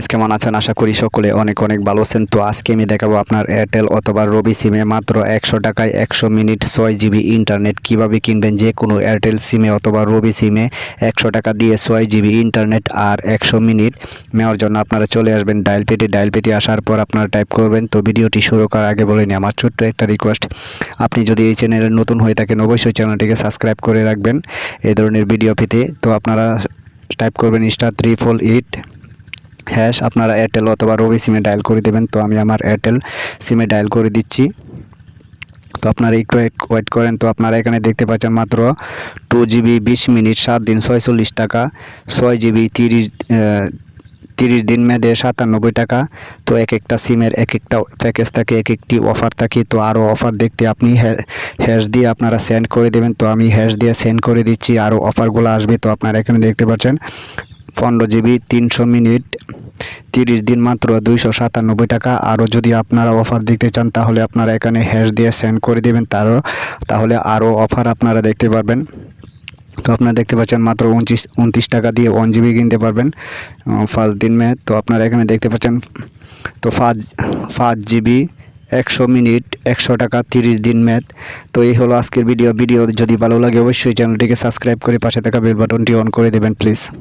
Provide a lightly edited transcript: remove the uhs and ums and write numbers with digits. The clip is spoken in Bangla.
গাইস, কেমন আছেন? আশা করি সকলে অনেক অনেক ভালো আছেন। তো আজকে আমি দেখাবো আপনার এয়ারটেল অথবা রবি সিমে মাত্র 100 টাকায় 100 মিনিট 6 জিবি ইন্টারনেট কিভাবে কিনবেন। যে কোনো এয়ারটেল সিমে অথবা রবি সিমে 100 টাকা দিয়ে 6 জিবি ইন্টারনেট আর 100 মিনিট নেওয়ার জন্য আপনারা চলে আসবেন ডায়াল পেটে আসার পর আপনারা টাইপ করবেন। তো ভিডিওটি শুরু করার আগে বলে নিই আমার ছোট্ট একটা রিকোয়েস্ট, আপনি যদি এই চ্যানেলে নতুন হয়ে থাকেন অবশ্যই চ্যানেলটিকে সাবস্ক্রাইব করে রাখবেন এই ধরনের ভিডিও পেতে। তো আপনারা টাইপ করবেন *388# আপনারা এয়ারটেল অথবা রবি সিমে ডায়াল করে দেবেন। তো আমি আমার এয়ারটেল সিমে ডায়াল করে দিচ্ছি। তো আপনারা একটু ওয়েট করেন। তো আপনারা এখানে দেখতে পাচ্ছেন মাত্র 2 জিবি 20 মিনিট 7 দিন 46 টাকা, 6 জিবি 30 দিন মেয়াদে 97 টাকা। তো এক একটা সিমের এক একটা প্যাকেজ থাকে, এক একটি অফার থাকে। তো আরও অফার দেখতে আপনি হ্যাশ দিয়ে আপনারা সেন্ড করে দেবেন। তো আমি হ্যাশ দিয়ে সেন্ড করে দিচ্ছি, আরও অফারগুলো আসবে। তো আপনারা এখানে দেখতে পাচ্ছেন 15 জিবি 300 মিনিট 30 দিন মাত্র 297 টাকা। আরও যদি আপনারা অফার দেখতে চান তাহলে আপনারা এখানে হ্যাশ দিয়ে সেন্ড করে দেবেন, তাহলে আরও অফার আপনারা দেখতে পারবেন। তো আপনারা দেখতে পাচ্ছেন মাত্র 29 টাকা দিয়ে 1 জিবি কিনতে পারবেন 5 দিন মেয়াদ। তো আপনারা এখানে দেখতে পাচ্ছেন তো 5 জিবি 100 মিনিট 100 টাকা 30 দিন মেয়াদ। তো এই হলো আজকের ভিডিও যদি ভালো লাগে অবশ্যই চ্যানেলটিকে সাবস্ক্রাইব করে পাশে থাকা বেল বাটনটি অন করে দেবেন প্লিজ।